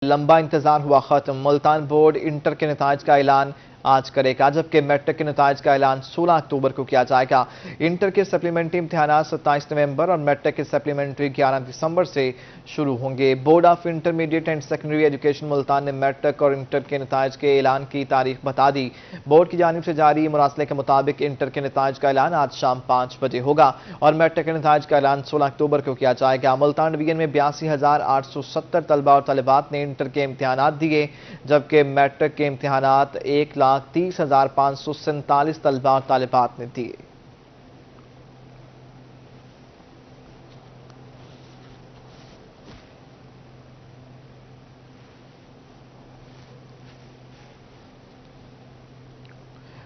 لمبا انتظار ہوا ختم، ملتان بورڈ انٹر کے نتائج کا اعلان آج کرے گا، جبکہ میٹرک کے نتائج کا اعلان 16 اکتوبر کو کیا جائے گا۔ انٹر کے سپلیمنٹری امتحانات 27 نومبر اور میٹرک کے سپلیمنٹری 11 دسمبر سے شروع ہوں گے۔ Board of intermediate and secondary education Multan نے میٹرک اور انٹر کے نتائج کے اعلان کی تاریخ بتا دی۔ بورڈ کی جانب سے جاری مراسلے کے مطابق انٹر کے نتائج کا اعلان آج شام 5 بجے ہوگا اور میٹرک کے نتائج کا اعلان 16 اکتوبر کو کیا جائے گا۔ ملتان ڈویژن میں 82,870 طلبہ اور طالبات نے انٹر کے امتحانات دیے، جبکہ میٹرک کے امتحانات 1,30,547 طلبہ اور طالبات نے دیے۔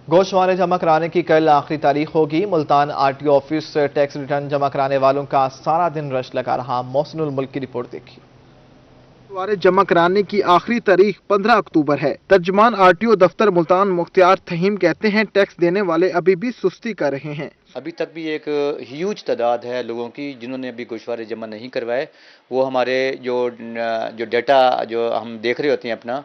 گوشوارے جمع کرانے کی کل آخری تاریخ ہوگی۔ Multan R T O office سے ٹیکس ریٹرن جمع کرانے والوں کا سارا دن رش لگا رہا۔ محسن الملک کی رپورٹ دیکھی۔ گوشوارے جمع کرانے کی آخری تاریخ 15 اکتوبر ہے۔ ترجمان آر ٹی او دفتر ملتان مختار تھہیم کہتے ہیں ٹیکس دینے والے ابھی بھی سستی کر رہے ہیں۔ ابھی تک بھی ایک ہیوج تعداد ہے لوگوں کی جنہوں نے ابھی گوشوارے جمع نہیں کروائے۔ وہ ہمارے جو ڈیٹا جو ہم دیکھ رہے ہوتے ہیں اپنا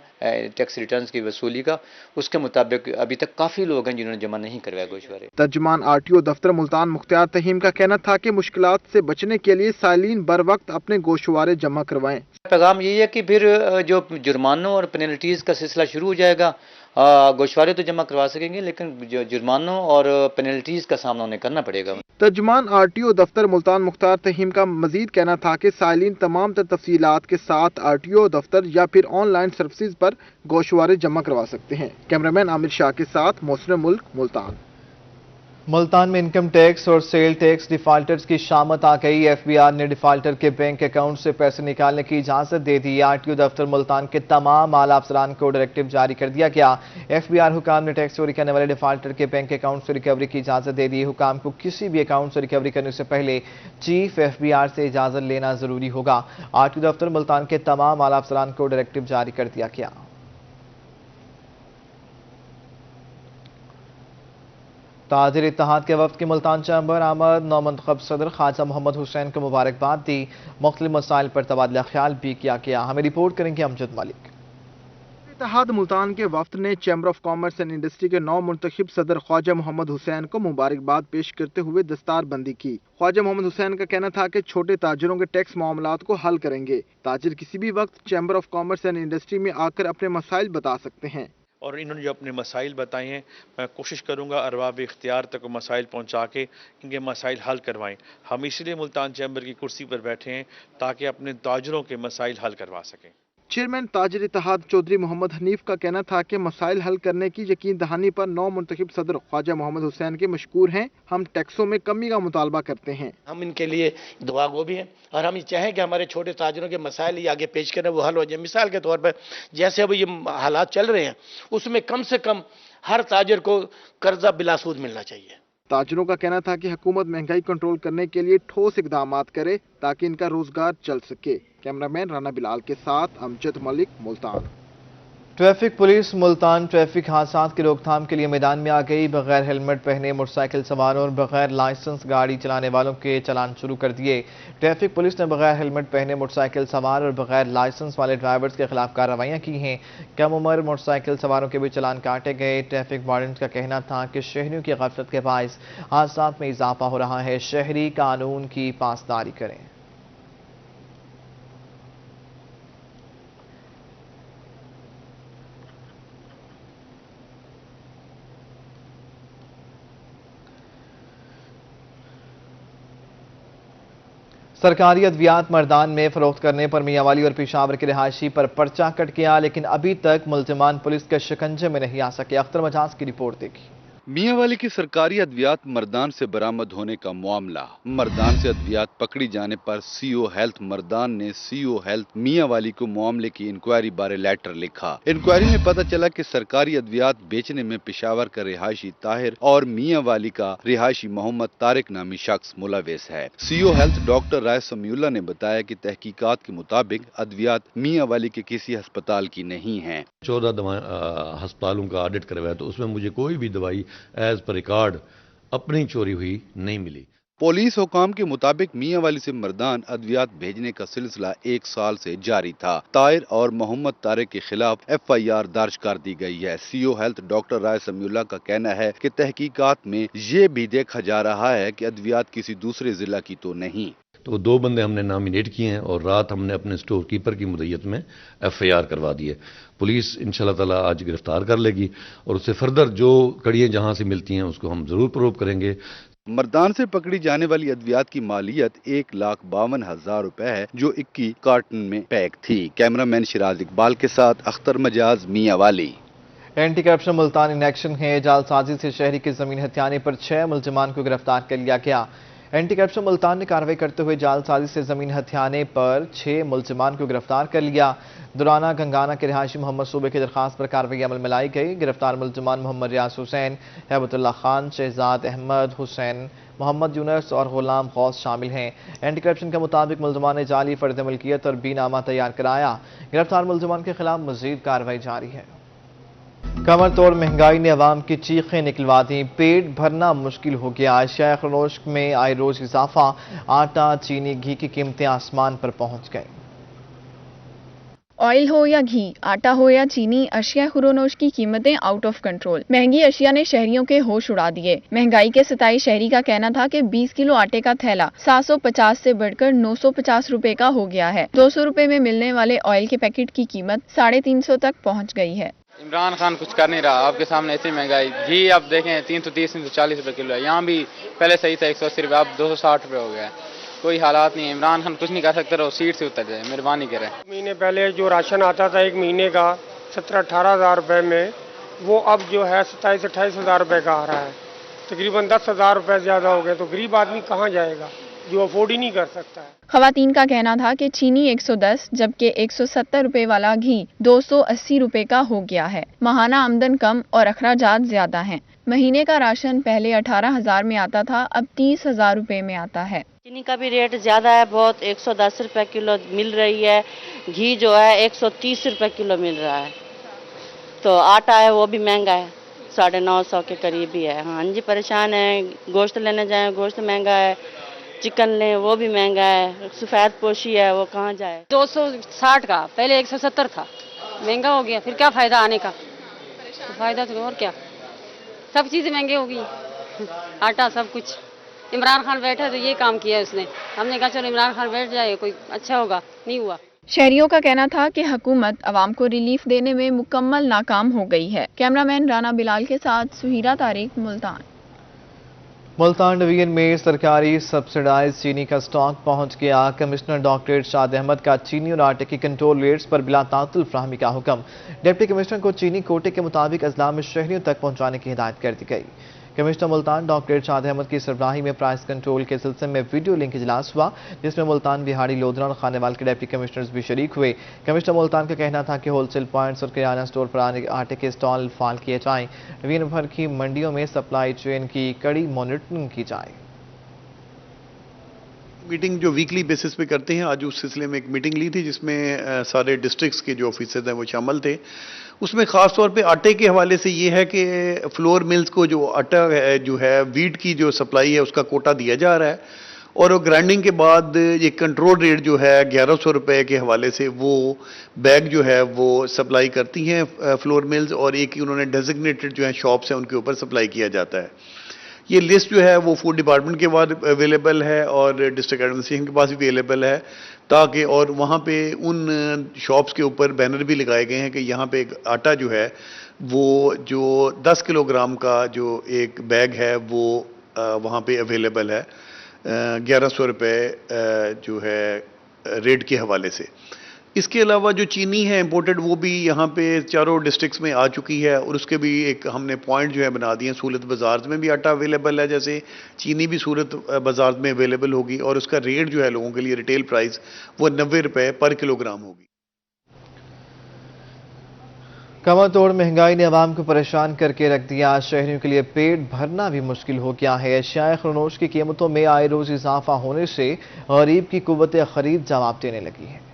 ٹیکس ریٹرنز کی وصولی کا، اس کے مطابق ابھی تک کافی لوگ ہیں جنہوں نے جمع نہیں کروائے گوشوارے۔ ترجمان آر ٹی او دفتر ملتان مختار تھہیم کا کہنا تھا کہ مشکلات سے بچنے کے لیے سائلین بر وقت اپنے گوشوارے جمع کروائیں۔ پیغام یہی ہے کہ پھر جو جرمانوں اور پینلٹیز کا سلسلہ شروع ہو جائے گا، گوشوارے تو جمع کروا سکیں گے لیکن جو جرمانوں اور پینلٹیز کا سامنا انہیں کرنا پڑے گا۔ ترجمان آر ٹی او دفتر ملتان مختار تھہیم کا مزید کہنا تھا کہ سائلین تمام تر تفصیلات کے ساتھ آر ٹی او دفتر یا پھر آن لائن سروسز پر گوشوارے جمع کروا سکتے ہیں۔ کیمرامین عامر شاہ کے ساتھ محسن ملک، ملتان۔ ملتان میں انکم ٹیکس اور سیل ٹیکس ڈیفالٹرز کی شامت آ گئی۔ ایف بی آر نے ڈیفالٹر کے بینک اکاؤنٹ سے پیسے نکالنے کی اجازت دے دی۔ آر ٹی او دفتر ملتان کے تمام اعلیٰ افسران کو ڈائریکٹو جاری کر دیا گیا۔ ایف بی آر حکام نے ٹیکس چوری کرنے والے ڈیفالٹر کے بینک اکاؤنٹ سے ریکوری کی اجازت دے دی۔ حکام کو کسی بھی اکاؤنٹ سے ریکوری کرنے سے پہلے چیف ایف بی آر سے اجازت لینا ضروری ہوگا۔ آر ٹی او دفتر ملتان کے تمام اعلیٰ افسران کو ڈائریکٹو جاری کر دیا گیا۔ تاجر اتحاد کے وفد کی ملتان چیمبر آمد، نومنتخب صدر خواجہ محمد حسین کو مبارکباد دی۔ مختلف مسائل پر تبادلہ خیال بھی کیا گیا۔ ہمیں رپورٹ کریں گے امجد ملک۔ اتحاد ملتان کے وفد نے chamber of commerce and industry کے نو منتخب صدر خواجہ محمد حسین کو مبارکباد پیش کرتے ہوئے دستار بندی کی۔ خواجہ محمد حسین کا کہنا تھا کہ چھوٹے تاجروں کے ٹیکس معاملات کو حل کریں گے۔ تاجر کسی بھی وقت chamber of commerce and industry میں آ کر اپنے مسائل بتا سکتے ہیں۔ اور انہوں نے جو اپنے مسائل بتائے ہیں، میں کوشش کروں گا ارباب اختیار تک مسائل پہنچا کے ان کے مسائل حل کروائیں۔ ہم اس لیے ملتان چیمبر کی کرسی پر بیٹھے ہیں تاکہ اپنے تاجروں کے مسائل حل کروا سکیں۔ چیئرمین تاجر اتحاد چودھری محمد حنیف کا کہنا تھا کہ مسائل حل کرنے کی یقین دہانی پر نو منتخب صدر خواجہ محمد حسین کے مشکور ہیں۔ ہم ٹیکسوں میں کمی کا مطالبہ کرتے ہیں۔ ہم ان کے لیے دعا گو بھی ہیں اور ہم یہ چاہیں کہ ہمارے چھوٹے تاجروں کے مسائل یہ آگے پیش کریں، وہ حل ہو جائے۔ مثال کے طور پر جیسے اب یہ حالات چل رہے ہیں، اس میں کم سے کم ہر تاجر کو قرضہ بلا سود ملنا چاہیے۔ تاجروں کا کہنا تھا کہ حکومت مہنگائی کنٹرول کرنے کے لیے ٹھوس اقدامات کرے تاکہ ان کا روزگار چل سکے۔ کیمرامین رانا بلال کے ساتھ Amjad Malik, Multan. Traffic police Multan traffic حادثات کی روک تھام کے لیے میدان میں آ گئی۔ بغیر ہیلمٹ پہنے موٹر سائیکل سواروں اور بغیر لائسنس گاڑی چلانے والوں کے چلان شروع کر دیے۔ ٹریفک پولیس نے بغیر ہیلمٹ پہنے موٹر سائیکل سوار اور بغیر لائسنس والے ڈرائیورز کے خلاف کارروائیاں کی ہیں۔ کم عمر موٹر سائیکل سواروں کے بھی چلان کاٹے گئے۔ ٹریفک وارڈنز کا کہنا تھا کہ شہریوں کی غفلت کے باعث حادثات میں اضافہ ہو رہا ہے۔ شہری قانون کی پاسداری کریں۔ سرکاری ادویات مردان میں فروخت کرنے پر میاں والی اور پشاور کے رہائشی پر پرچہ کٹ گیا، لیکن ابھی تک ملزمان پولیس کے شکنجے میں نہیں آ سکے۔ اختر مجاز کی رپورٹ دیکھی۔ میاں والی کی سرکاری ادویات مردان سے برآمد ہونے کا معاملہ۔ مردان سے ادویات پکڑی جانے پر سی او ہیلتھ مردان نے سی او ہیلتھ میاں والی کو معاملے کی انکوائری بارے لیٹر لکھا۔ انکوائری میں پتہ چلا کہ سرکاری ادویات بیچنے میں پشاور کا رہائشی طاہر اور میاں والی کا رہائشی محمد طارق نامی شخص ملوث ہے۔ سی او ہیلتھ ڈاکٹر رائے سمیع اللہ نے بتایا کہ تحقیقات کے مطابق ادویات میاں والی کے کسی ہسپتال کی نہیں ہیں۔ 14 ہسپتالوں کا آڈٹ کروایا تو اس میں مجھے کوئی بھی دوائی ایز پر ریکارڈ اپنی چوری ہوئی نہیں ملی۔ पुलिस हुकाम के मुताबिक मियां वाली से मर्दान अद्वियात भेजने का सिलसिला 1 साल से जारी था। ताहिर और मोहम्मद तारिक के खिलाफ FIR दर्ज कर दी गई है। CO हेल्थ डॉक्टर राय समीउल्लाह का कहना है कि तहकीकात में ये भी देखा जा रहा है कि अद्वियात किसी दूसरे जिला की तो नहीं। तो 2 बंदे हमने नॉमिनेट किए हैं और रात हमने अपने स्टोर कीपर की मुद्दत में FIR करवा दी है। पुलिस इंशाल्लाह ताला आज गिरफ्तार कर लेगी और उससे फर्दर जो कड़ियाँ जहाँ से मिलती हैं उसको हम जरूर प्रूव करेंगे। मर्दान से पकड़ी जाने वाली अद्वियात की मालियत 1,52,000 रुपए है, जो 21 कार्टन में पैक थी। कैमरामैन शिराज इकबाल के साथ अख्तर मजाज मियां वाली। Anti corruption Multan in action है। जालसाजी से शहरी की जमीन हथियाने पर 6 मुलजमान को गिरफ्तार कर लिया गया। एंटी करप्शन मुल्तान ने कार्रवाई करते हुए जालसाजी से जमीन हथियाने पर 6 मुलजमान को गिरफ्तार कर लिया। दुराना गंगाना के रिहायशी मोहम्मद सूबे की दरखास्त पर कार्रवाई अमल में लाई गई। गिरफ्तार मुलजमान मोहम्मद रियाज हुसैन, हैबतुल्लाह खान, शहजाद अहमद हुसैन, मोहम्मद यूनस और गुलाम गौस शामिल हैं। एंटी करप्शन के मुताबिक मुलजमान ने जाली फर्द मलकियत और बीनामा तैयार कराया। गिरफ्तार मुलजमान के खिलाफ मजीद कार्रवाई जारी है। कमर तोड़ महंगाई ने अवाम की चीखें निकलवा दी। पेट भरना मुश्किल हो गया। अशिया खुनोश में आए रोज इजाफा। आटा, चीनी, घी की कीमतें आसमान पर पहुंच गई। ऑयल हो या घी, आटा हो या चीनी, अशिया खुरोनोश की कीमतें आउट ऑफ कंट्रोल। महंगी अशिया ने शहरियों के होश उड़ा दिए। महंगाई के सताई शहरी का कहना था कि 20 किलो आटे का थैला 750 से बढ़कर 950 रुपए का हो गया है। 200 रुपए में मिलने वाले ऑयल के पैकेट की कीमत 350 तक पहुँच गई है। इमरान खान कुछ कर नहीं रहा, आपके सामने ऐसी महंगाई। घी आप देखें 330 340 रुपए किलो है, यहाँ भी पहले सही था 180 रुपए, अब 260 रुपए हो गया है। कोई हालात नहीं है। इमरान खान कुछ नहीं कर सकते, रहो सीट से उतर जाए, मेहरबानी करें। महीने पहले जो राशन आता था 1 महीने का 17-18 हज़ार रुपए में, वो अब जो है 27-28 हज़ार रुपए का आ रहा है। तकरीबन 10 हज़ार रुपए ज्यादा हो गए। तो गरीब आदमी कहाँ जाएगा जो अफोर्ड ही नहीं कर सकता है। खवातीन का कहना था कि चीनी 110 जबकि 170 रुपए वाला घी 280 रुपए का हो गया है। माहाना आमदन कम और अखराजात ज्यादा हैं। महीने का राशन पहले 18,000 में आता था, अब 30,000 रुपए में आता है। चीनी का भी रेट ज्यादा है बहुत, 110 रुपए किलो मिल रही है। घी जो है 130 रुपए किलो मिल रहा है। तो आटा है वो भी महंगा है, 950 के करीब ही है। हाँ जी, परेशान है। गोश्त लेने जाए, गोश्त महंगा है। चिकन लें, वो भी महंगा है। सफेद पोशी है, वो कहाँ जाए। 260 का पहले 170 था, महंगा हो गया। फिर क्या फायदा आने का, तो फायदा तो और क्या, सब चीजें महंगी होगी, आटा सब कुछ। इमरान खान बैठा तो ये काम किया उसने, हमने कहा चलो इमरान खान बैठ जाए, कोई अच्छा होगा, नहीं हुआ। शहरियों का कहना था कि हुकूमत अवाम को रिलीफ देने में मुकम्मल नाकाम हो गई है। कैमरामैन राना बिलाल के साथ सुहीरा तारिक, मुल्तान। मुल्तान डिवीजन में सरकारी सब्सिडाइज चीनी का स्टॉक पहुंच गया। कमिश्नर डॉक्टर इरशाद अहमद का चीनी और आटे की कंट्रोल रेट्स पर बिला तातुल फ्राहमी का हुक्म। डिप्टी कमिश्नर को चीनी कोटे के मुताबिक अजला में शहरियों तक पहुंचाने की हिदायत कर दी गई। कमिश्नर मुल्तान डॉक्टर इरशाद अहमद की सरबराही में प्राइस कंट्रोल के सिलसिले में वीडियो लिंक इजलास हुआ, जिसमें मुल्तान, बिहाड़ी, लोधरा और खानेवाल के डिप्टी कमिश्नर्स भी शरीक हुए। कमिश्नर मुल्तान का कहना था कि होलसेल पॉइंट्स और किराना स्टोर पर आटे के स्टॉल फाल किए जाएं। डिवीजन भर की मंडियों में सप्लाई चेन की कड़ी मॉनिटरिंग की जाए। मीटिंग जो वीकली बेसिस पे करते हैं, आज उस सिलसिले में एक मीटिंग ली थी जिसमें सारे डिस्ट्रिक्ट्स के जो ऑफिसर्स हैं वो शामिल थे। उसमें ख़ास तौर पे आटे के हवाले से ये है कि फ्लोर मिल्स को जो आटा है, जो है वीट की जो सप्लाई है, उसका कोटा दिया जा रहा है और वो ग्राइंडिंग के बाद ये कंट्रोल रेट जो है 1100 रुपये के हवाले से वो बैग जो है वो सप्लाई करती हैं फ्लोर मिल्स, और एक ही उन्होंने डेजिग्नेटेड जो है शॉप्स हैं उनके ऊपर सप्लाई किया जाता है। ये लिस्ट जो है वो फूड डिपार्टमेंट के बाद अवेलेबल है और डिस्ट्रिक्ट एडमिनिस्ट्रेशन के पास भी अवेलेबल है, ताकि और वहाँ पे उन शॉप्स के ऊपर बैनर भी लगाए गए हैं कि यहाँ पे एक आटा जो है वो जो 10 किलोग्राम का जो एक बैग है वो वहाँ पे अवेलेबल है 1100 रुपये जो है रेट के हवाले से। इसके अलावा जो चीनी है इंपोर्टेड वो भी यहाँ पे चारों डिस्ट्रिक्ट्स में आ चुकी है और उसके भी एक हमने पॉइंट जो है बना दिए। सूरत बाजार में भी आटा अवेलेबल है, जैसे चीनी भी सूरत बाजार में अवेलेबल होगी और उसका रेट जो है लोगों के लिए रिटेल प्राइस वो 90 रुपये पर किलोग्राम होगी। कमर तोड़ महंगाई ने अवाम को परेशान करके रख दिया। शहरियों के लिए पेट भरना भी मुश्किल हो गया है। अशिया खुनोश की कीमतों में आए रोज इजाफा होने से गरीब की कुव्वत खरीद जवाब देने लगी है।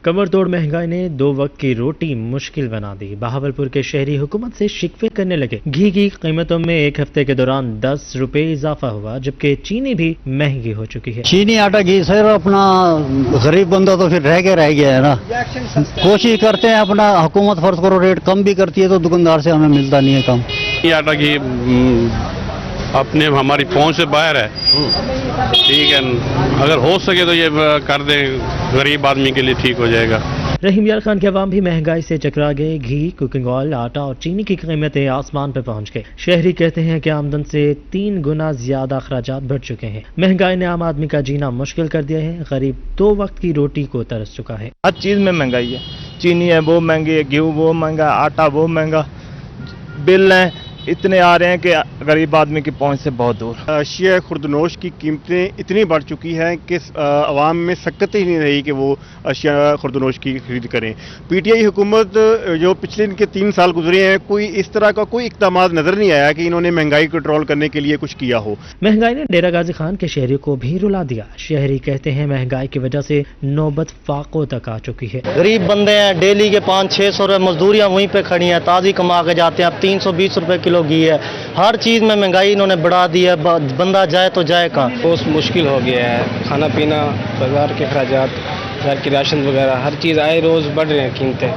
कमर तोड़ महंगाई ने 2 वक्त की रोटी मुश्किल बना दी। बहावलपुर के शहरी हुकूमत से शिकवे करने लगे। घी की कीमतों में एक हफ्ते के दौरान 10 रुपए इजाफा हुआ, जबकि चीनी भी महंगी हो चुकी है। चीनी, आटा, घी सर अपना गरीब बंदा तो फिर रह गया है ना। कोशिश करते हैं अपना हुकूमत फर्ज करो रेट कम भी करती है तो दुकानदार से हमें मिलता नहीं है कम। आटा घी अपने हमारी पहुंच से बाहर है, ठीक है, अगर हो सके तो ये कर दें, गरीब आदमी के लिए ठीक हो जाएगा। रहीम यार खान के अवाम भी महंगाई से चकरा गए। घी, कुकिंग ऑयल, आटा और चीनी की कीमतें आसमान पर पहुंच गई। शहरी कहते हैं कि आमदन से 3 गुना ज्यादा अखराजात बढ़ चुके हैं। महंगाई ने आम आदमी का जीना मुश्किल कर दिया है। गरीब 2 वक्त की रोटी को तरस चुका है। हर चीज में महंगाई है। चीनी है वो महंगी है, गेहूँ वो महंगा, आटा वो महंगा, बिल है इतने आ रहे हैं कि गरीब आदमी की पहुंच से बहुत दूर। अशिया खुर्दनोश की कीमतें इतनी बढ़ चुकी हैं कि आवाम में सकत ही नहीं रही कि वो अशिया खुर्दनोश की खरीद करें। पीटीआई हुकूमत जो पिछले इनके 3 साल गुजरे हैं, कोई इस तरह का कोई इक़दाम नजर नहीं आया कि इन्होंने महंगाई कंट्रोल करने के लिए कुछ किया हो। महंगाई ने डेरा गाजी खान के शहरियों को भी रुला दिया। शहरी कहते हैं महंगाई की वजह से नौबत फाकों तक आ चुकी है। गरीब बंदे हैं, डेली के 500-600 रुपए मजदूरियां वहीं पे खड़ी हैं, ताज़ी कमा के जाते हैं। अब 320 रुपए किलो घी है। हर चीज में महंगाई इन्होंने बढ़ा दी है। बंदा जाए तो जाए कहाँ। बहुत मुश्किल हो गया है। खाना पीना, बाजार के अखराजात, घर की राशन वगैरह हर चीज़ आए रोज़ बढ़ रहे हैं कीमतें,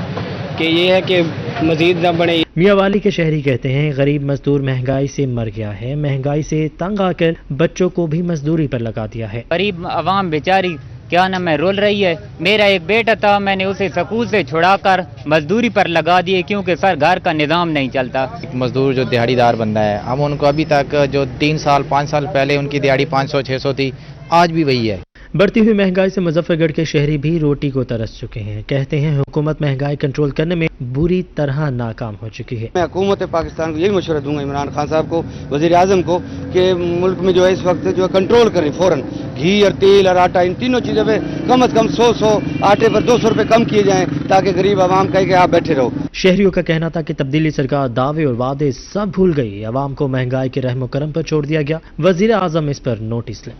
कि ये है कि मजीद न बढ़े। मियावाली के शहरी कहते हैं गरीब मजदूर महंगाई से मर गया है। महंगाई से तंग आकर बच्चों को भी मजदूरी पर लगा दिया है। गरीब आवाम बेचारी क्या नाम है रोल रही है। मेरा एक बेटा था, मैंने उसे स्कूल से छुड़ाकर मजदूरी पर लगा दिए, क्योंकि सर घर का निज़ाम नहीं चलता। मजदूर जो दिहाड़ीदार बंदा है, हम उनको अभी तक जो 3 साल 5 साल पहले उनकी दिहाड़ी 500-600 थी, आज भी वही है। बढ़ती हुई महंगाई से मुजफ्फरगढ़ के शहरी भी रोटी को तरस चुके हैं। कहते हैं हुकूमत महंगाई कंट्रोल करने में बुरी तरह नाकाम हो चुकी है। मैं हुकूमत पाकिस्तान को यही मशवरा दूंगा, इमरान खान साहब को, वजीर आजम को, कि मुल्क में जो है इस वक्त जो है कंट्रोल करें फौरन। घी और तेल और आटा, इन तीनों चीज़ों पे कम से कम 100 आटे पर 200 रुपए कम किए जाएं, ताकि गरीब आवाम कहे कि आप बैठे रहो। शहरियों का कहना था कि तब्दीली सरकार दावे और वादे सब भूल गई। आवाम को महंगाई के रहमो करम पर छोड़ दिया गया। वजीर आजम इस पर नोटिस लें।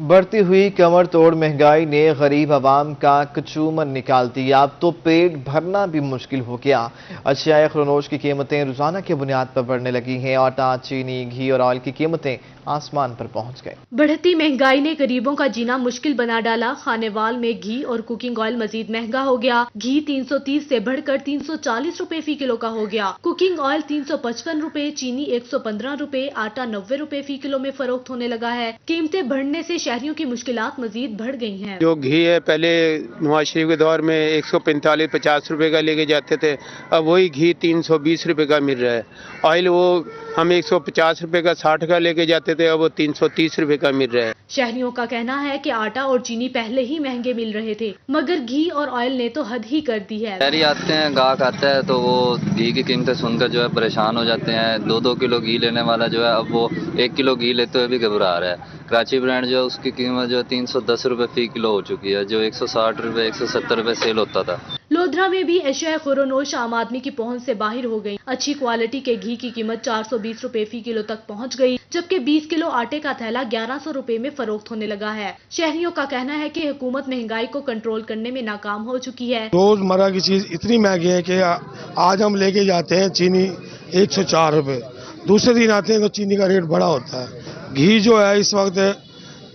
बढ़ती हुई कमर तोड़ महंगाई ने गरीब आवाम का कचूमन निकाल दिया। अब तो पेट भरना भी मुश्किल हो गया। अशिया खुर्दनोश की कीमतें रोजाना की बुनियाद पर बढ़ने लगी हैं। आटा, चीनी, घी और ऑयल की कीमतें आसमान पर पहुंच गए। बढ़ती महंगाई ने गरीबों का जीना मुश्किल बना डाला। खानेवाल में घी और कुकिंग ऑयल मजीद महंगा हो गया। घी 330 से बढ़कर 340 रुपए फी किलो का हो गया। कुकिंग ऑयल 355 रुपए, चीनी 115 रुपए, आटा 90 रुपए फी किलो में फरोख्त होने लगा है। कीमतें बढ़ने से शहरियों की मुश्किलात मजीद बढ़ गई हैं। जो घी है पहले नवाज शरीफ के दौर में 145-50 रुपए का लेके जाते थे, अब वही घी 320 रुपए का मिल रहा है। ऑयल वो हम 150 रुपए का 60 का लेके जाते थे, अब वो 330 रुपए का मिल रहा है। शहरियों का कहना है कि आटा और चीनी पहले ही महंगे मिल रहे थे, मगर घी और ऑयल ने तो हद ही कर दी है। शहरी आते हैं, गाहक आता है तो वो घी की कीमतें सुनकर जो है परेशान हो जाते हैं। 2-2 किलो घी लेने वाला जो है अब वो 1 किलो घी लेते हुए भी घबरा रहा है। कराची ब्रांड जो है उसकी कीमत जो 310 रुपए फी किलो हो चुकी है, जो 160 रुपए 170 रुपए सेल होता था। लोधरा में भी अशिया खुर्दनोश आम आदमी की पहुंच से बाहर हो गई। अच्छी क्वालिटी के घी की कीमत 420 रुपए फी किलो तक पहुंच गई, जबकि 20 किलो आटे का थैला 1100 रुपए में फरोख्त होने लगा है। शहरियों का कहना है कि हुकूमत महंगाई को कंट्रोल करने में नाकाम हो चुकी है। रोजमर्रा की चीज इतनी महंगी है कि आज हम लेके जाते हैं चीनी 104 रुपए, दूसरे दिन आते हैं तो चीनी का रेट बड़ा होता है। घी जो है इस वक्त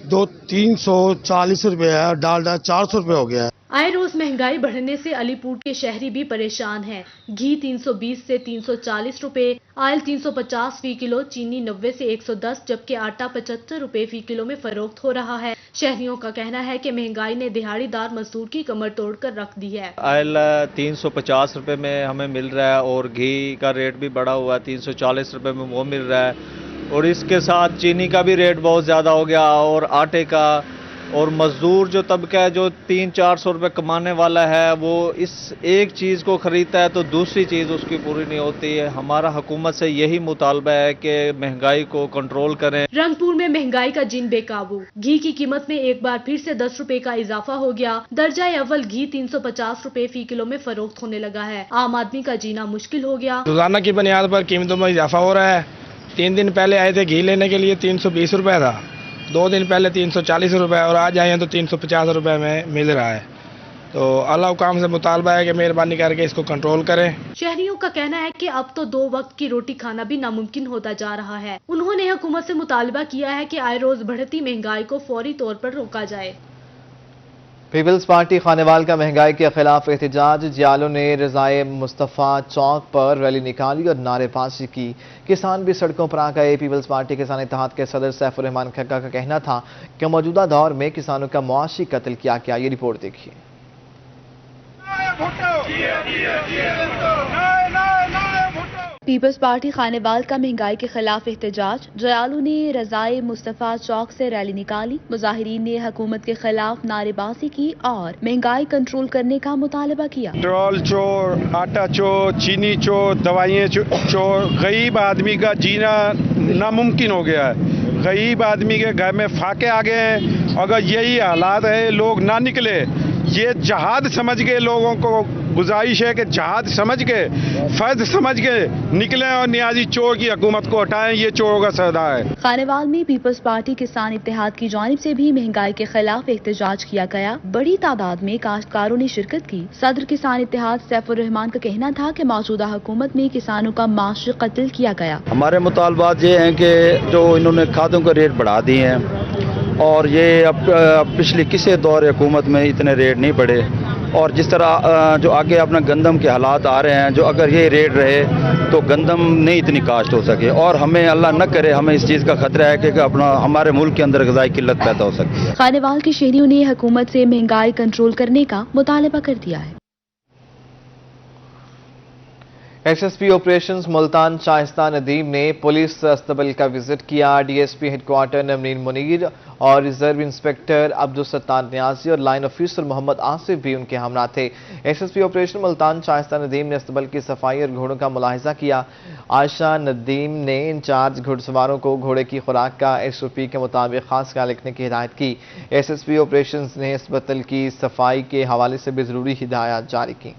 340 रुपए है और डालडा 400 रुपए हो गया है। आए रोज महंगाई बढ़ने से अलीपुर के शहरी भी परेशान हैं। घी 320 से 340 रुपए, ऑयल 350 फी किलो, चीनी 90 से 110, जबकि आटा 75 रुपए फी किलो में फरोख्त हो रहा है। शहरियों का कहना है कि महंगाई ने दिहाड़ीदार मजदूर की कमर तोड़कर रख दी है। ऑयल 350 रुपए में हमें मिल रहा है और घी का रेट भी बढ़ा हुआ है, 340 रुपए में वो मिल रहा है। और इसके साथ चीनी का भी रेट बहुत ज़्यादा हो गया और आटे का। और मजदूर जो तबका है, जो 300-400 रुपए कमाने वाला है, वो इस एक चीज़ को खरीदता है तो दूसरी चीज़ उसकी पूरी नहीं होती है। हमारा हुकूमत से यही मुतालबा है कि महंगाई को कंट्रोल करें। रंगपुर में महंगाई का जिन बेकाबू। घी की कीमत में एक बार फिर से 10 रुपए का इजाफा हो गया। दर्जा अव्वल घी 350 रुपए फी किलो में फरोख्त होने लगा है। आम आदमी का जीना मुश्किल हो गया। रोजाना की बुनियाद पर कीमतों में इजाफा हो रहा है। 3 दिन पहले आए थे घी लेने के लिए 320 रुपए था, 2 दिन पहले 340 रुपए और आज आए हैं तो 350 रुपए में मिल रहा है। तो अल्लाह हुकाम से मुतालबा है कि मेहरबानी करके इसको कंट्रोल करें। शहरियों का कहना है कि अब तो 2 वक्त की रोटी खाना भी नामुमकिन होता जा रहा है। उन्होंने हुकूमत से मुतालबा किया है कि आए रोज बढ़ती महंगाई को फौरी तौर पर रोका जाए। पीपल्स पार्टी खानेवाल का महंगाई के खिलाफ एहतजाज। जियालों ने रज़ाए मुस्तफ़ा चौक पर रैली निकाली और नारेबाजी की। किसान भी सड़कों पर आ गए। पीपल्स पार्टी किसान इत्तेहाद के सदर सैफुर रहमान खग्गा का कहना था कि मौजूदा दौर में किसानों का मुआशी कत्ल किया गया। ये रिपोर्ट देखिए। पीपल्स पार्टी खानेवाल का महंगाई के खिलाफ एहतजाज। जयालू ने रज़ाए मुस्तफ़ा चौक से रैली निकाली। मुजाहिरीन ने हुकूमत के खिलाफ नारेबाजी की और महंगाई कंट्रोल करने का मुतालबा किया। पेट्रोल चोर, आटा चोर, चीनी चोर, दवाइयाँ चोर, गरीब आदमी का जीना नामुमकिन हो गया है। गरीब आदमी के घर में फाके आ गए हैं। अगर यही हालात है, लोग ना निकले, ये जहाद समझ के लोगों को गुजारिश है कि जहाद समझ के, फर्ज समझ के निकलें और नियाजी चोर की हुकूमत को हटाएं। ये चोरों का सरदार है। खानेवाल में पीपल्स पार्टी किसान इत्तेहाद की जानिब से भी महंगाई के खिलाफ एहतजाज किया गया। बड़ी तादाद में काश्तकारों ने शिरकत की। सदर किसान इत्तेहाद सैफुर रहमान का कहना था कि मौजूदा हुकूमत में किसानों का माशी कत्ल किया गया। हमारे मुतालबात ये हैं कि जो इन्होंने खादों का रेट बढ़ा दिए हैं और ये अब पिछली किसी दौर हुकूमत में इतने रेट नहीं बढ़े, और जिस तरह जो आगे अपना गंदम के हालात आ रहे हैं, जो अगर ये रेट रहे तो गंदम नहीं इतनी काश्त हो सके, और हमें अल्लाह न करे हमें इस चीज़ का खतरा है कि अपना हमारे मुल्क के अंदर ग़िज़ाई किल्लत पैदा हो सकती है। खानेवाल के शहरियों ने हुकूमत से महंगाई कंट्रोल करने का मुतालबा कर दिया है। एसएसपी ऑपरेशंस मुल्तान शाइस्ता नदीम ने पुलिस अस्तबल का विजिट किया। डीएसपी हेडक्वार्टर नमरीन मुनीर और रिजर्व इंस्पेक्टर अब्दुल सत्तार नियाजी और लाइन ऑफिसर मोहम्मद आसिफ भी उनके हमरा थे। एसएसपी ऑपरेशन मुल्तान शाइस्ता नदीम ने अस्तबल की सफाई और घोड़ों का मुलाहिजा किया। आयशा नदीम ने इंचार्ज घुड़सवारों को घोड़े की खुराक का एसओपी के मुताबिक खास ख्याल रखने की हिदायत की। एसएसपी ऑपरेशंस ने अस्पताल की सफाई के हवाले से भी जरूरी हिदायत जारी की।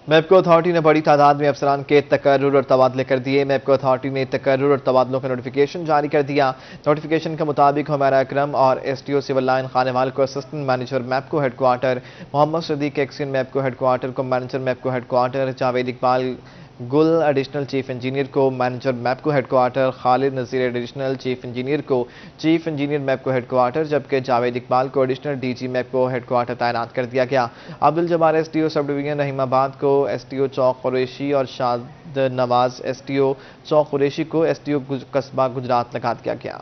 मैपको अथॉरिटी ने बड़ी तादाद में अफसरान के तकर्रुर और तबादले कर दिए। मैपको अथॉरिटी ने तकर्रुर और तबादलों का नोटिफिकेशन जारी कर दिया। नोटिफिकेशन के मुताबिक हुमैरा अकरम और एसटीओ सिविल लाइन खानेवाल को assistant manager MEPCO headquarter, Mohammad Sadiq XEN MEPCO headquarter को manager MEPCO headquarter, Javed Iqbal Gul additional chief engineer को manager MEPCO headquarter, Khalid Nazir additional chief engineer को चीफ इंजीनियर मैपको हेडक्वार्टर, जबकि जावेद इकबाल को एडिशनल डीजी मैपको हेडक्वार्टर तैनात कर दिया गया। Abdul Jabbar STO sub division Rahimabad को एसटीओ चौक कुरैशी और शाद नवाज एसटीओ चौक कुरैशी को एसटीओ कस्बा गुजरात लगा दिया गया।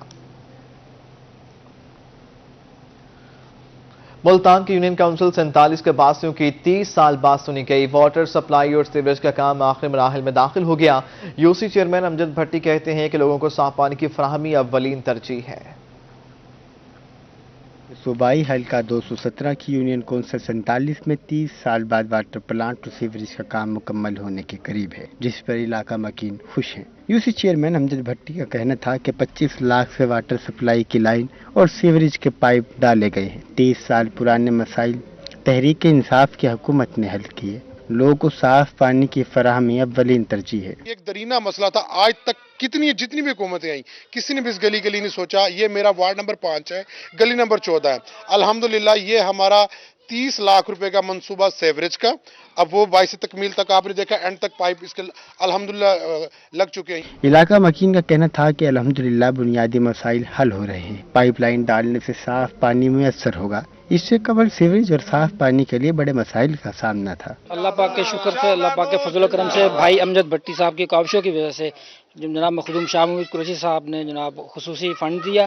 मुल्तान की यूनियन काउंसिल 47 के बासियों की 30 साल बाद सुनी गई। वाटर सप्लाई और सीवरेज का काम आखिरी मराहिल में दाखिल हो गया। यूसी चेयरमैन अमजद भट्टी कहते हैं कि लोगों को साफ पानी की फराहमी अव्वलीन तरजीह है। सूबाई हल्का 217 की यूनियन काउंसिल 47 में 30 साल बाद वाटर प्लांट और सीवरेज का काम मुकम्मल होने के करीब है, जिस पर इलाका मकीन खुश हैं। यूसी चेयरमैन अमजद भट्टी का कहना था कि 25 लाख से वाटर सप्लाई की लाइन और सीवरेज के पाइप डाले गए हैं। 30 साल पुराने मसाइल तहरीक इंसाफ की हुकूमत ने हल किए। लोगों को साफ पानी की फराहमी अव्वलीन तरजीह है। एक दरीना मसला था। आज तक जितनी भी हुकूमतें आई, किसी ने भी इस गली नहीं सोचा। ये मेरा वार्ड नंबर 5 है, गली नंबर 14 है। अल्हम्दुलिल्लाह ये हमारा 30 लाख रुपए का मंसूबा सेवरेज का, अब वो 22 तकमील तक आपने देखा, एंड तक पाइप इसके अल्हम्दुलिल्लाह लग चुके हैं। इलाका मकीन का कहना था कि अल्हम्दुलिल्लाह बुनियादी मसाइल हल हो रहे हैं। पाइपलाइन डालने से साफ पानी मुयस्सर होगा। इससे कबल सीवरेज और साफ पानी के लिए बड़े मसाइल का सामना था। अल्लाह पाक के शुक्र से, अल्लाह पाक के फजल करम से भाई अमजद भट्टी साहब की काविशों की वजह से जनाब मखदूम शाह महमूद कुरैशी साहब ने जनाब खुसूसी फंड दिया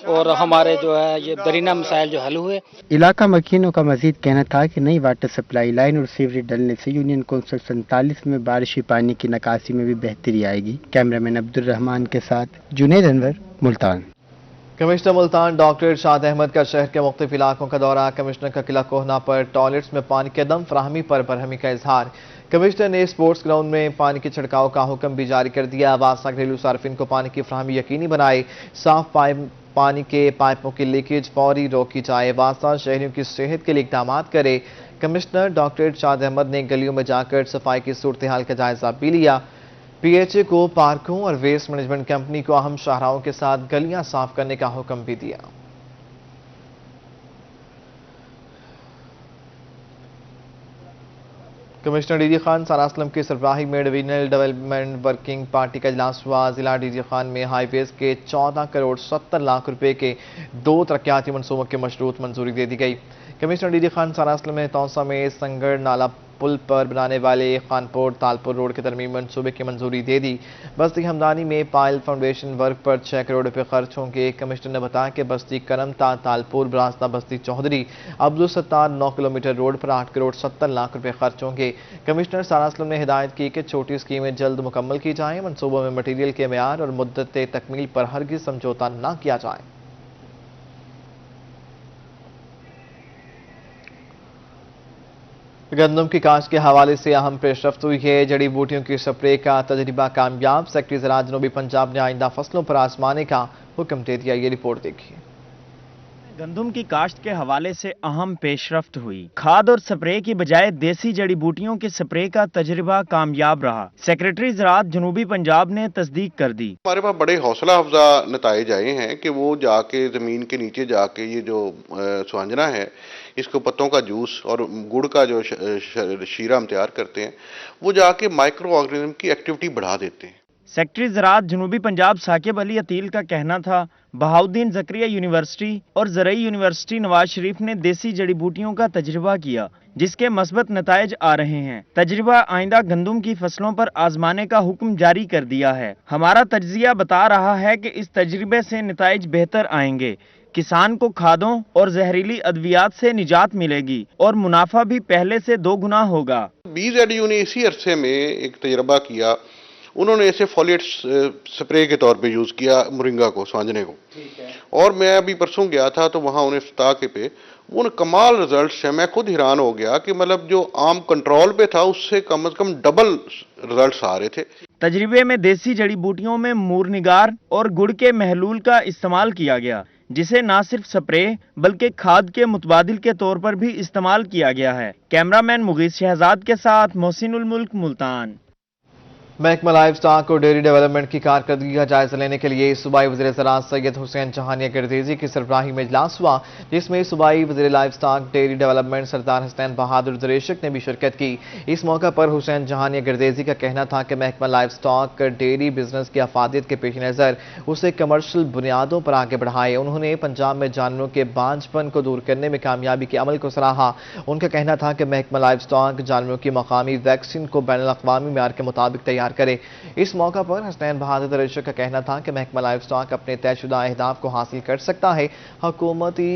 और हमारे जो है ये दरीना मसाइल जो हल हुए। इलाका मकीनों का मजीद कहना था कि नई वाटर सप्लाई लाइन और सीवरेज डलने से यूनियन काउंसिल 47 में बारिशी पानी की निकासी में भी बेहतरी आएगी। कैमरामैन अब्दुल रहमान के साथ जुनैद अनवर, मुल्तान। कमिश्नर मुल्तान डॉक्टर इरशाद अहमद का शहर के मुख्तलिफ इलाकों का दौरा। कमिश्नर का किला कोहना पर टॉयलेट्स में पानी के दम फराहमी पर बरहमी का इजहार। कमिश्नर ने स्पोर्ट्स ग्राउंड में पानी के छिड़काव का हुक्म भी जारी कर दिया। वासा घरेलू सार्फिन को पानी की फराहमी यकीनी बनाए। साफ पानी के पाइपों की लीकेज फौरी रोकी जाए। वासा शहरियों की सेहत के लिए इकदाम करे। कमिश्नर डॉक्टर इरशाद अहमद ने गलियों में जाकर सफाई की सूरत हाल का जायजा भी लिया। PHA को पार्कों और वेस्ट मैनेजमेंट कंपनी को अहम शाहराहों के साथ गलियां साफ करने का हुक्म भी दिया। कमिश्नर डीजी खान सारास्लम की सरबराही में डिवीजनल डेवलपमेंट वर्किंग पार्टी का इजलास हुआ। जिला डीजी खान में हाईवेज के 14 करोड़ 70 लाख रुपए के 2 तरक्याती मनसूबों की मशरूत मंजूरी दे दी गई। कमिश्नर डीजी खान सारास्लम में तौसा में संगड़ नाला पुल पर बनाने वाले खानपुर तालपुर रोड के तरमीम मंसूबे की मंजूरी दे दी। बस्ती हमदानी में पायल फाउंडेशन वर्क पर 6 करोड़ रुपए खर्च होंगे। कमिश्नर ने बताया कि बस्ती करमता तालपुर रास्ता बस्ती चौधरी अब्दुल सत्तार 9 किलोमीटर रोड पर 8 करोड़ 70 लाख रुपए खर्च होंगे। कमिश्नर सारास्लम ने हिदायत की कि छोटी स्कीमें जल्द मुकम्मल की जाएं। मंसूबों में मटीरियल के मेयार और मुद्दत तकमील पर हरगिज समझौता न किया जाए। गंदम की काश्त के हवाले से अहम पेशरफ्त हुई है। जड़ी बूटियों की स्प्रे का तजर्बा कामयाब। सेक्रेटरी ज़राअत जनूबी पंजाब ने आइंदा फसलों पर आजमाने का हुक्म दे दिया। ये रिपोर्ट देखिए। गंदम की काश्त के हवाले से अहम पेशरफ्त हुई। खाद और स्प्रे की बजाय देसी जड़ी बूटियों के स्प्रे का तजर्बा कामयाब रहा। सेक्रेटरी ज़राअत जनूबी पंजाब ने तस्दीक कर दी। हमारे पास बड़े हौसला अफजा नताइज आए हैं कि वो जाके जमीन के नीचे जाके ये जो सुहांजना है इसको पत्तों का जूस और गुड़ का जो शीरा हम तैयार करते हैं वो जाके माइक्रो ऑर्गेनिज्म की एक्टिविटी बढ़ा देते हैं। सेक्रेटरी ज़राअत जनूबी पंजाब साकिब अली अतील का कहना था बहाउद्दीन ज़करिया यूनिवर्सिटी और ज़रई यूनिवर्सिटी नवाज शरीफ ने देसी जड़ी बूटियों का तजर्बा किया जिसके मस्बत नताइज आ रहे हैं। तजर्बा आइंदा गंदम की फसलों पर आजमाने का हुक्म जारी कर दिया है। हमारा तज्जिया बता रहा है कि इस तजर्बे से नताइज बेहतर आएंगे। किसान को खादों और जहरीली अद्वियात से निजात मिलेगी और मुनाफा भी पहले से 2 गुना होगा। BZU ने इसी अरसे में एक तजर्बा किया। उन्होंने इसे फॉलिएट स्प्रे के तौर पे यूज़ किया मोरिंगा को, सांजने को। और मैं अभी परसों गया था तो वहाँ उन्हें इफ्ताह पे उन कमाल रिजल्ट्स हैं। मैं खुद हैरान हो गया कि मतलब जो आम कंट्रोल पे था उससे कम से कम डबल रिजल्ट्स आ रहे थे। तजर्बे में देसी जड़ी बूटियों में मूरनिगार और गुड़ के महलूल का इस्तेमाल किया गया जिसे न सिर्फ स्प्रे बल्कि खाद के मुतबादिल के तौर पर भी इस्तेमाल किया गया है। कैमरामैन मुगीस शहजाद के साथ मोहसिनुल मुल्क, मुल्तान। महकमा लाइफ स्टॉक और डेयरी डेवलपमेंट की कारकर्दगी का जायजा लेने के लिए सूबाई वज़ीर ज़राअत सैयद हुसैन जहानिया गिरदेज़ी की सरबराही में इजलास हुआ जिसमें सूबाई वज़ीर लाइफ स्टॉक डेयरी डेवलपमेंट सरदार हसनैन बहादुर दरेशक ने भी शिरकत की। इस मौका पर हुसैन जहानिया गिरदेज़ी का कहना था कि महकमा लाइफ स्टॉक डेयरी बिजनेस की अफादियत के पेश नज़र उसे कमर्शल बुनियादों पर आगे बढ़ाए। उन्होंने पंजाब में जानवरों के बांझपन को दूर करने में कामयाबी के अमल को सराहा। उनका कहना था कि महकमा लाइफ स्टॉक जानवरों की मकामी वैक्सीन को बैनुल अक़वामी मेयार के मुताबिक तैयार करे। इस मौका पर हसनैन बहादुर दरेशक का कहना था कि महकमा लाइफ स्टॉक अपने तयशुदा अहदाफ को हासिल कर सकता है। हुकूमती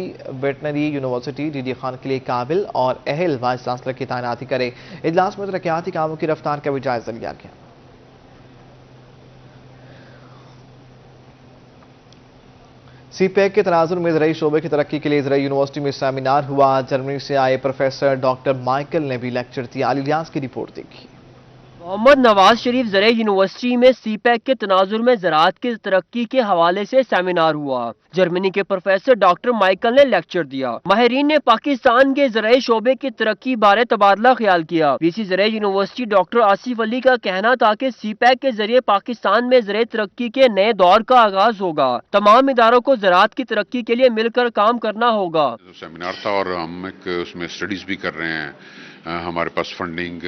वेटनरी यूनिवर्सिटी डीडी खान के लिए काबिल और अहल वाइस चांसलर की तैनाती करे। इजलास में तरक्याती कामों की रफ्तार का भी जायजा लिया गया। CPEC के तनाजुर में ज़रई शोबे की तरक्की के लिए ज़रई यूनिवर्सिटी में सेमिनार हुआ। जर्मनी से आए प्रोफेसर डॉक्टर माइकल ने भी लेक्चर दिया। अली इलियास की रिपोर्ट देखी। मोहम्मद नवाज शरीफ ज़रई यूनिवर्सिटी में CPEC के तनाजुर में ज़राअत की तरक्की के हवाले से सेमिनार हुआ। जर्मनी के प्रोफेसर डॉक्टर माइकल ने लेक्चर दिया। माहिरीन ने पाकिस्तान के ज़रई शोबे की तरक्की बारे तबादला ख्याल किया। VC ज़रई यूनिवर्सिटी डॉक्टर आसिफ अली का कहना था कि CPEC के जरिए पाकिस्तान में ज़रई तरक्की के नए दौर का आगाज होगा। तमाम इदारों को ज़राअत की तरक्की के लिए मिलकर काम करना होगा। सेमिनार था और हम एक उसमें स्टडीज भी कर रहे हैं। हमारे पास फंडिंग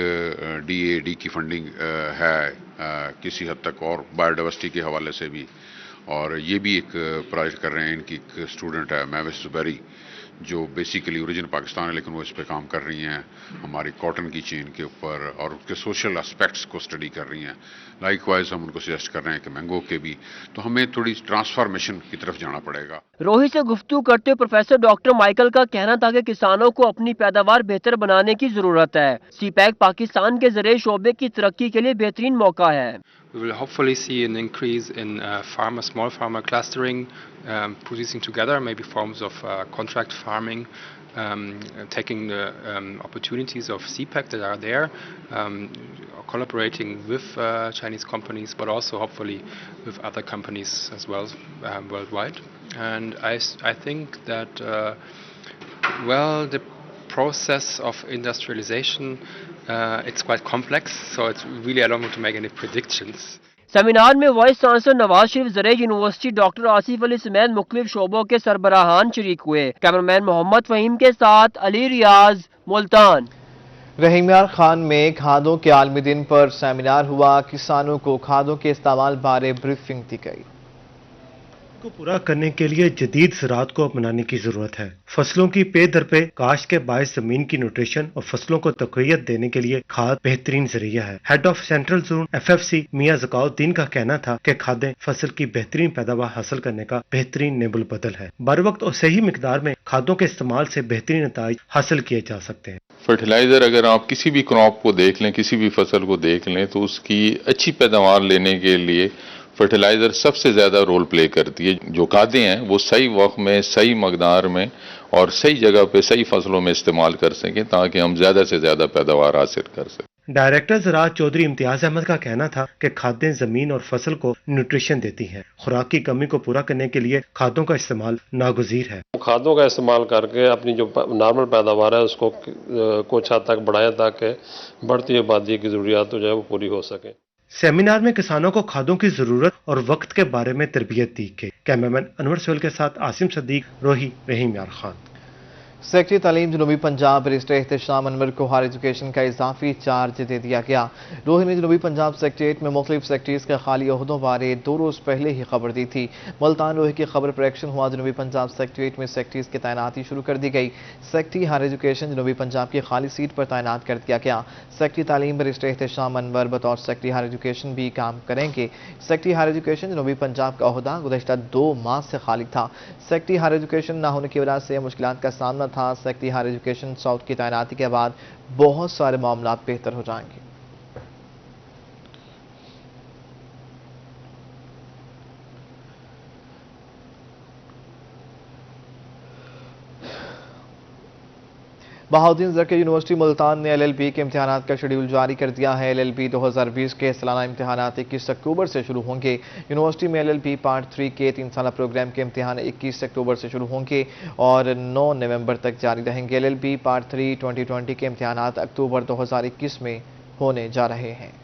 DAD की फंडिंग है किसी हद तक और बायोडाइवर्सिटी के हवाले से भी। और ये भी एक प्रोजेक्ट कर रहे हैं। इनकी एक स्टूडेंट है मैविस जुबैरी जो बेसिकली ओरिजिन पाकिस्तान है लेकिन वो इस पे काम कर रही हैं हमारी कॉटन की चेन के ऊपर और उसके सोशल एस्पेक्ट्स को स्टडी कर रही हैं। लाइकवाइज हम उनको सजेस्ट कर रहे हैं कि मैंगो के भी तो हमें थोड़ी ट्रांसफॉर्मेशन की तरफ जाना पड़ेगा। रोहित से गुफ्तगू करते प्रोफेसर डॉक्टर माइकल का कहना था कि किसानों को अपनी पैदावार बेहतर बनाने की जरूरत है। CPEC पाकिस्तान के ज़रई शोबे की तरक्की के लिए बेहतरीन मौका है। We will hopefully see an increase in small farmer clustering, producing together maybe forms of contract farming, taking the opportunities of CPEC that are there, collaborating with Chinese companies, but also hopefully with other companies as well worldwide. And I think that, the process of industrialization, it's quite complex, so it's really I don't want to make any predictions. Seminar में vice chancellor Nawaz Sharif ज़राई university doctor Asif Ali समेत मुख्तलिफ शोबों के सरबराहान शरीक हुए। Cameraman Mohammad Faheem के साथ अली रियाज, मुल्तान। रहीम यार खान में खादों के आलमी दिन पर सेमिनार हुआ। किसानों को खादों के इस्तेमाल बारे ब्रीफिंग दी गई। को पूरा करने के लिए जदीद ज़राअत को अपनाने की जरूरत है। फसलों की पे दर पे काश्त के बायस जमीन की न्यूट्रिशन और फसलों को तक़वियत देने के लिए खाद बेहतरीन जरिया है। Head of central zone FFC मियां ज़काउद्दीन का कहना था कि खादें फसल की बेहतरीन पैदावार हासिल करने का बेहतरीन नेबुल बदल है। बर वक्त और सही मिकदार में खादों के इस्तेमाल से बेहतरीन नताइज हासिल किए जा सकते हैं। फर्टिलाइज़र अगर आप किसी भी क्रॉप को देख लें, किसी भी फसल को देख लें, तो उसकी अच्छी पैदावार लेने के लिए फर्टिलाइज़र सबसे ज़्यादा रोल प्ले करती है। जो खादें हैं वो सही वक्त में, सही मकदार में और सही जगह पे सही फसलों में इस्तेमाल कर सकें ताकि हम ज़्यादा से ज़्यादा पैदावार हासिल कर सकें। डायरेक्टर ज़राअत चौधरी इम्तियाज़ अहमद का कहना था कि खादें ज़मीन और फसल को न्यूट्रिशन देती हैं। खुराक की कमी को पूरा करने के लिए खादों का इस्तेमाल नागुज़ीर है। खादों का इस्तेमाल करके अपनी जो नॉर्मल पैदावार है उसको कुछ हद तक बढ़ाएं ताकि बढ़ती आबादी की ज़रूरियात जो है वो पूरी हो सके। सेमिनार में किसानों को खादों की जरूरत और वक्त के बारे में तरबियत दी गई। कैमरामैन अनवर सोहेल के साथ आसिम सदीक, रोही, रहीम यार खान। सेक्रेटरी तालीम जनूबी पंजाब बैरिस्टर एहतशाम अनवर को हायर एजुकेशन का इजाफी चार्ज दे दिया गया। रोही ने जनूबी पंजाब सेक्रेटेरिएट में मुख्तलिफ सेक्रेटरीज के खाली ओहदों बारे 2 रोज़ पहले ही खबर दी थी। मुल्तान रोही की खबर पर एक्शन हुआ। जनूबी पंजाब सेक्रेटेरिएट में सेक्रेटरीज की तैनाती शुरू कर दी गई। सेक्रेटरी हायर एजुकेशन जनूबी पंजाब की खाली सीट पर तैनात कर दिया गया। सेक्रेटरी तालीम बैरिस्टर एहतशाम अनवर बतौर सेक्रेटरी हायर एजुकेशन भी काम करेंगे। सेक्रेटरी हायर एजुकेशन जनूबी पंजाब का ओहदा गुज़श्ता 2 माह से खाली था। सेक्रेटरी हायर एजुकेशन न होने की वजह से मुश्किलात का सामना था। सेक्रेटरी हायर एजुकेशन साउथ की तैनाती के बाद बहुत सारे मामला बेहतर हो जाएंगे। बहाउद्दीन ज़कीर यूनिवर्सिटी मुल्तान ने LLB के इम्तिहानात का शेड्यूल जारी कर दिया है। LLB 2020 के सालाना इम्तिहानात 21 अक्टूबर से शुरू होंगे। यूनिवर्सिटी में LLB पार्ट 3 के 3 साला प्रोग्राम के इम्तिहान 21 अक्टूबर से शुरू होंगे और 9 नवंबर तक जारी रहेंगे। LLB पार्ट 3 2020 के इम्तिहानात अक्टूबर 2021 में होने जा रहे हैं।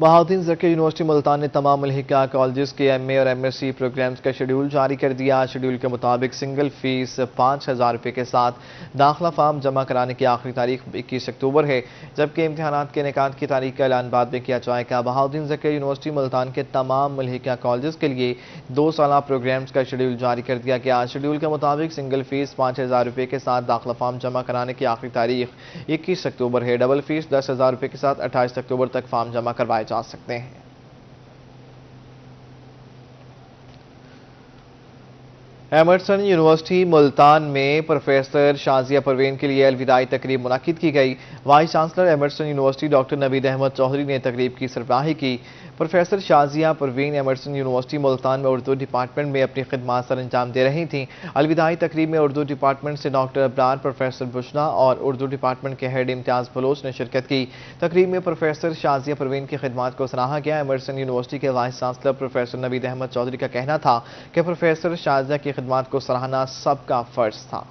बहाउद्दीन ज़कीर यूनिवर्सिटी मुल्तान ने तमाम मलहिका कॉलेजेस के MA और MSc प्रोग्राम्स का शेड्यूल जारी कर दिया। शेड्यूल के मुताबिक सिंगल फीस 5,000 रुपये के साथ दाखिला फार्म जमा कराने की आखिरी तारीख 21 अक्टूबर है, जबकि इम्तिहानात के इनेकाद की तारीख का ऐलान बाद में किया जाएगा। बहाउद्दीन ज़कीर यूनिवर्सिटी मुल्तान के तमाम मलहिका कॉलेजेस के लिए 2 साला प्रोग्राम्स का शेड्यूल जारी कर दिया गया। शेड्यूल के मुताबिक सिंगल फीस 5,000 रुपये के साथ दाखिला फार्म जमा कराने की आखिरी तारीख 21 अक्टूबर है। डबल फीस 10,000 रुपये के साथ 28 अक्टूबर तक फार्म जमा करवाए जा सकते हैं। एमर्सन यूनिवर्सिटी मुल्तान में प्रोफेसर शाजिया परवीन के लिए अलविदाई तकरीब मुनाकिद की गई। Vice chancellor Emerson university doctor Naveed Ahmed Chaudhry ने तकरीब की सरबराही की। Professor Shazia Parveen Emerson university Multan में उर्दू डिपार्टमेंट में अपनी खिदमात सर अंजाम दे रही थीं। अलविदाई तकरीब में उर्दू डिपार्टमेंट से डॉक्टर अबरार, प्रोफेसर बुशरा और उर्दू डिपार्टमेंट के हेड इम्तियाज़ बलोच ने शिरकत की। तकरीब में प्रोफेसर शाजिया परवीन की खिदमात को सराहा गया। एमर्सन यूनिवर्सिटी के vice chancellor professor Naveed Ahmed Chaudhry का कहना था कि प्रोफेसर शाजिया की खिदमात को सराहना सबका फर्ज था।